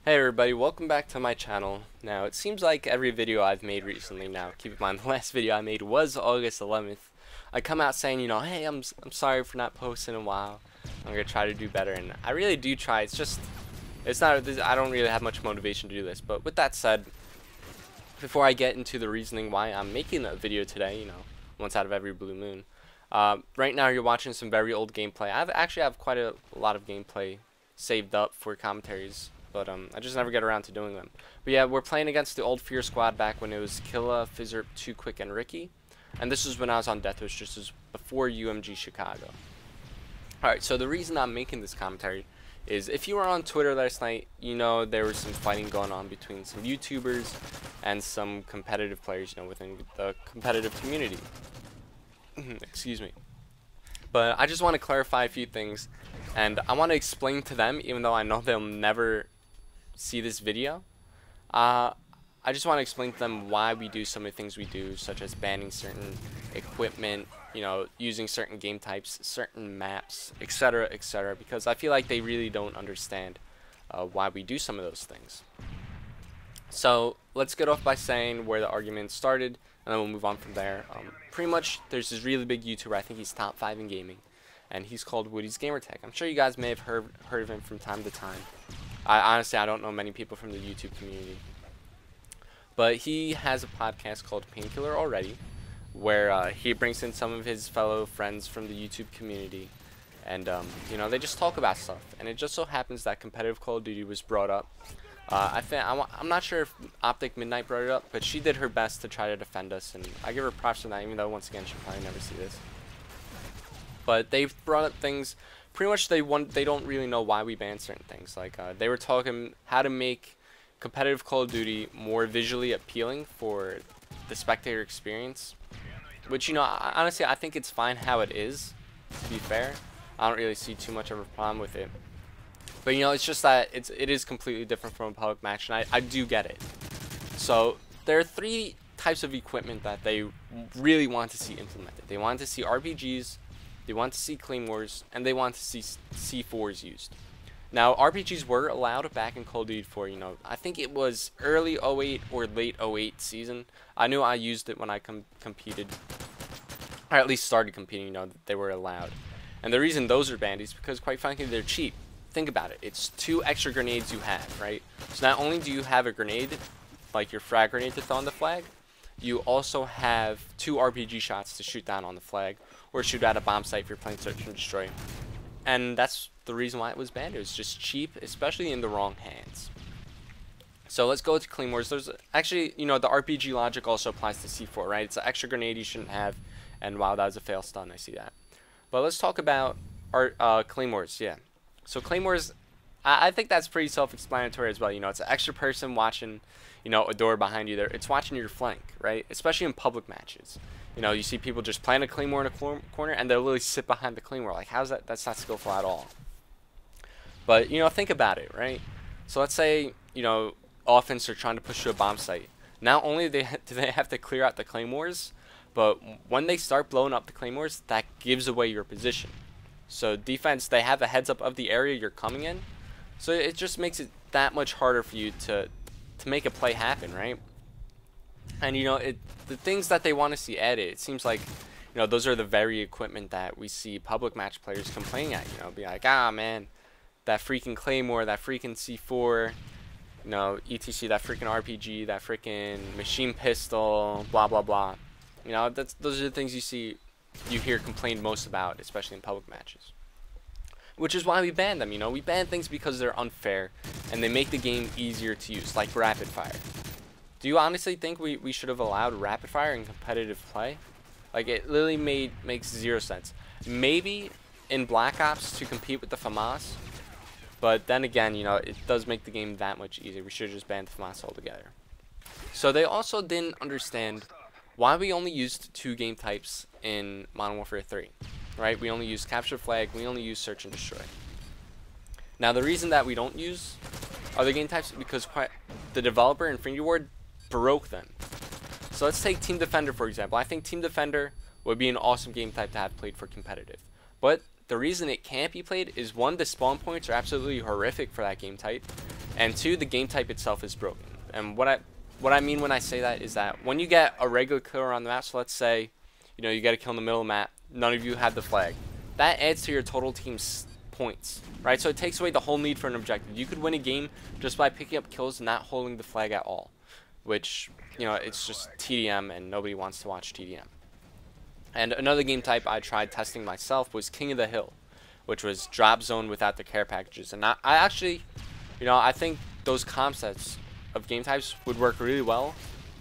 Hey everybody, welcome back to my channel. Now, it seems like every video I've made recently now, keep in mind the last video I made was August 11th, I come out saying, hey, I'm sorry for not posting in a while. I'm going to try to do better, and I really do try. I don't really have much motivation to do this, but with that said, before I get into the reasoning why I'm making a video today, once out of every blue moon, right now you're watching some very old gameplay. I have quite a lot of gameplay saved up for commentaries, but I just never get around to doing them. But yeah, we're playing against the old Fear squad back when it was Killa, Fizzerp, Too Quick, and Ricky. And this is when I was on Death Wish, just as before UMG Chicago. Alright, so the reason I'm making this commentary is if you were on Twitter last night, there was some fighting going on between some YouTubers and some competitive players, within the competitive community. Excuse me. But I just want to clarify a few things, and I want to explain to them, even though I know they'll never see this video. I just want to explain to them why we do some of the things we do, such as banning certain equipment, using certain game types, certain maps, etc., etc., because I feel like they really don't understand why we do some of those things. So let's get off by saying where the argument started, and then we'll move on from there. Pretty much, there's this really big YouTuber, I think he's top 5 in gaming, and he's called Woody's Gamertag. I'm sure you guys may have heard of him from time to time. Honestly, I don't know many people from the YouTube community. But he has a podcast called Painkiller Already, where he brings in some of his fellow friends from the YouTube community, and they just talk about stuff. And it just so happens that competitive Call of Duty was brought up. I'm not sure if Optic Midnight brought it up, but she did her best to try to defend us, and I give her props for that, even though once again she'll probably never see this. But they've brought up things. Pretty much they don't really know why we ban certain things. Like they were talking how to make competitive Call of Duty more visually appealing for the spectator experience, which honestly I think it's fine how it is, to be fair. I don't really see too much of a problem with it, but it's just that it is completely different from a public match, and I do get it. So there are 3 types of equipment that they really want to see implemented. They want to see RPGs, they want to see Claymores, and they want to see C4s used. Now, RPGs were allowed back in Call of Duty 4, I think it was early 08 or late 08 season. I knew I used it when I competed, or at least started competing, they were allowed. And the reason those are banned is because, quite frankly, they're cheap. Think about it. It's 2 extra grenades you have, right? So not only do you have a grenade, like your frag grenade to throw on the flag, you also have 2 RPG shots to shoot down on the flag, or shoot at a bomb site if you're playing Search and Destroy. And that's the reason why it was banned. It was just cheap, especially in the wrong hands. So let's go to Claymores. There's actually, the RPG logic also applies to C4, right? It's an extra grenade you shouldn't have, and wow, that was a fail stun, I see that. But let's talk about our Claymores, yeah. So Claymores, I think that's pretty self-explanatory as well. It's an extra person watching, a door behind you there. It's watching your flank, right? Especially in public matches. You see people just plant a Claymore in a corner, and they'll literally sit behind the Claymore. Like, how's that? That's not skillful at all. But, think about it, right? So let's say, offense are trying to push to a bomb site. Not only do they have to clear out the Claymores, but when they start blowing up the Claymores, that gives away your position. So defense, they have a heads up of the area you're coming in. So it just makes it that much harder for you to make a play happen, right? And the things that they want to see added, it seems like those are the very equipment that we see public match players complaining at. Be like, man, that freaking Claymore, that freaking C4, etc, that freaking RPG, that freaking machine pistol, blah blah blah. Those are the things you hear complained most about, especially in public matches. Which is why we ban them. We ban things because they're unfair and they make the game easier to use, like rapid fire. Do you honestly think we should have allowed rapid fire in competitive play? Like, it literally makes 0 sense. Maybe in Black Ops to compete with the FAMAS, but then again, it does make the game that much easier. We should have just banned the FAMAS altogether. So they also didn't understand why we only used 2 game types in Modern Warfare 3, right? We only use capture flag, we only use search and destroy. Now, the reason that we don't use other game types is because the developer, Infinity Ward, broke them. So let's take Team Defender, for example. I think Team Defender would be an awesome game type to have played for competitive. But the reason it can't be played is, 1, the spawn points are absolutely horrific for that game type, and 2, the game type itself is broken. And what I mean when I say that is that when you get a regular killer on the map, so let's say, you know, you get a kill in the middle of the map, none of you had the flag. That adds to your total team's points, right? So it takes away the whole need for an objective. You could win a game just by picking up kills and not holding the flag at all, which, you know, it's just TDM and nobody wants to watch TDM. And another game type I tried testing myself was King of the Hill, which was drop zone without the care packages. And I actually, you know, I think those concepts of game types would work really well,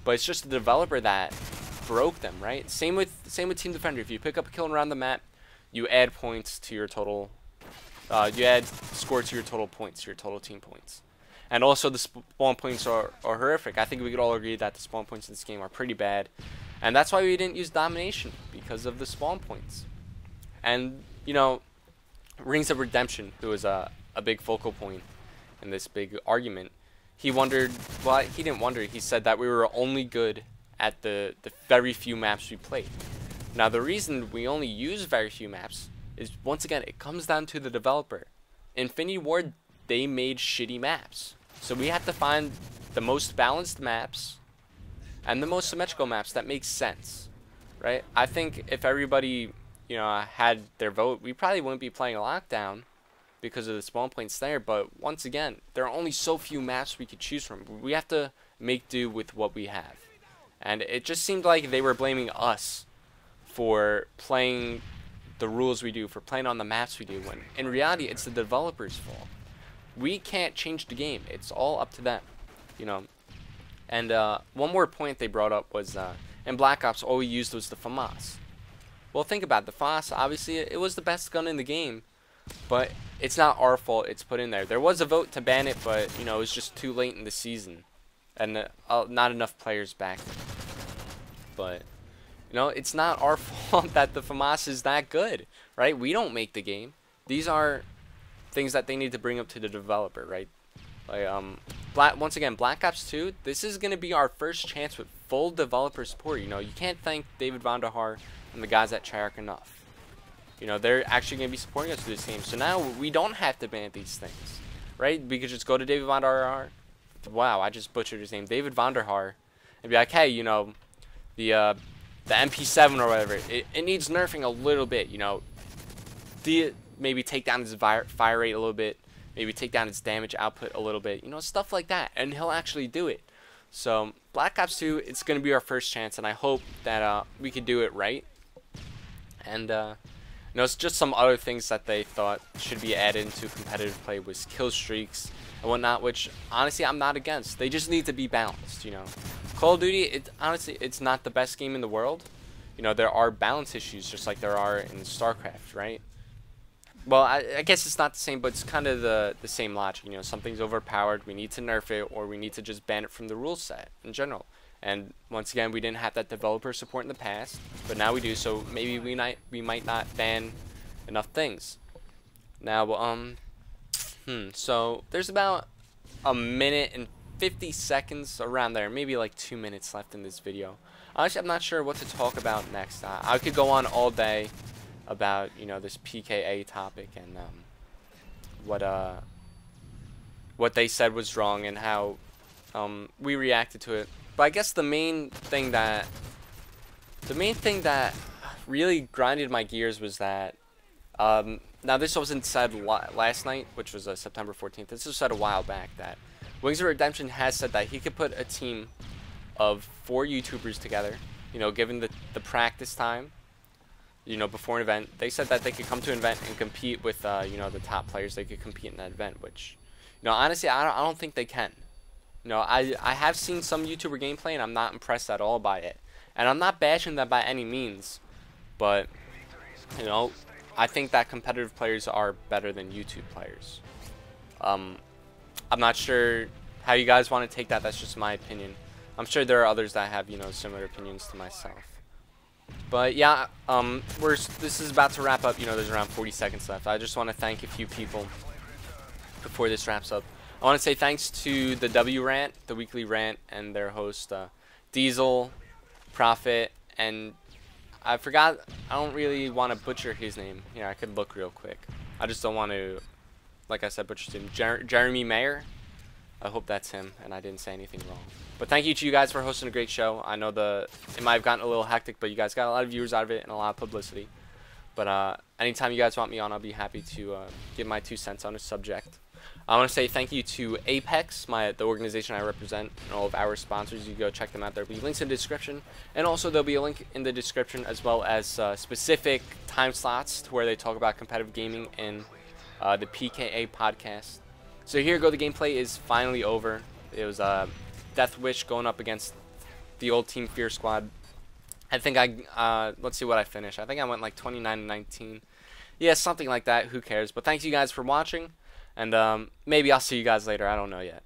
but it's just the developer that broke them, right? Same with Team Defender. If you pick up a kill around the map, you add points to your total, you add score to your total points, your total team points. And also the spawn points are horrific. I think we could all agree that the spawn points in this game are pretty bad. And that's why we didn't use domination, because of the spawn points. And, you know, Rings of Redemption, who was a big focal point in this big argument, he wondered, well, he didn't wonder, he said that we were only good at the very few maps we played. Now, the reason we only use very few maps is, once again, it comes down to the developer. Infinity Ward, they made shitty maps. So we have to find the most balanced maps and the most symmetrical maps that make sense, right? I think if everybody, you know, had their vote, we probably wouldn't be playing a lockdown because of the spawn points there. But once again, there are only so few maps we could choose from. We have to make do with what we have. And it just seemed like they were blaming us for playing the rules we do, for playing on the maps we do, when in reality it's the developer's fault. We can't change the game. It's all up to them, you know. And one more point they brought up was in Black Ops, all we used was the FAMAS. Well, think about it. The FAMAS, obviously, it was the best gun in the game, but it's not our fault it's put in there. There was a vote to ban it, but, you know, it was just too late in the season, and not enough players backed it. But, you know, it's not our fault that the FAMAS is that good, right? We don't make the game. These are things that they need to bring up to the developer, right? Like, once again, Black Ops 2, this is going to be our first chance with full developer support. You know, you can't thank David Vonderhaar and the guys at Treyarch enough. You know, they're actually going to be supporting us through this game. So now we don't have to ban these things, right? We could just go to David Vonderhaar. Wow, I just butchered his name. David Vonderhaar. And be like, hey, you know, the MP7 or whatever, it needs nerfing a little bit, you know. Maybe take down his fire rate a little bit. Maybe take down its damage output a little bit, you know, stuff like that, and he'll actually do it. So Black Ops 2, it's going to be our first chance, and I hope that we could do it right. And you know, it's just some other things that they thought should be added into competitive play was kill streaks and whatnot, which honestly I'm not against. They just need to be balanced, you know. Call of Duty, honestly, it's not the best game in the world. You know, there are balance issues just like there are in StarCraft, right? Well, I guess it's not the same, but it's kind of the same logic. You know, something's overpowered, we need to nerf it, or we need to just ban it from the rule set in general. And once again, we didn't have that developer support in the past, but now we do. So maybe we might not ban enough things. Now, so there's about a minute and 50 seconds around there, maybe like 2 minutes left in this video. Honestly, I'm not sure what to talk about next. I could go on all day about, you know, this PKA topic and what they said was wrong and how we reacted to it. But I guess the main thing that really grinded my gears was that now this wasn't said last night, which was September 14th. This was said a while back that Wings of Redemption has said that he could put a team of 4 YouTubers together, you know, given the practice time, you know, before an event. They said that they could come to an event and compete with, you know, the top players. They could compete in that event, which, you know, honestly, I don't think they can. You know, I have seen some YouTuber gameplay, and I'm not impressed at all by it. And I'm not bashing that by any means, but, you know, I think that competitive players are better than YouTube players. I'm not sure how you guys want to take that. That's just my opinion. I'm sure there are others that have, you know, similar opinions to myself. But yeah, this is about to wrap up. You know, there's around 40 seconds left. I just want to thank a few people before this wraps up. I want to say thanks to the W Rant, the weekly rant, and their host Diesel, Prophet, and I forgot. I don't really want to butcher his name. Yeah, I could look real quick. I just don't want to, like I said, butcher his name. Jeremy Mayer. I hope that's him and I didn't say anything wrong. But thank you to you guys for hosting a great show. I know it might have gotten a little hectic, but you guys got a lot of viewers out of it and a lot of publicity. But anytime you guys want me on, I'll be happy to give my 2 cents on a subject. I want to say thank you to Apex, the organization I represent, and all of our sponsors. You can go check them out. There'll be links in the description, and also there'll be a link in the description as well as specific time slots to where they talk about competitive gaming in the PKA podcast. So here you go. The gameplay is finally over. It was Death Wish going up against the old Team Fear squad. I think let's see what I finished. I think I went like 29-19. Yeah, something like that. Who cares? But thanks you guys for watching. And maybe I'll see you guys later. I don't know yet.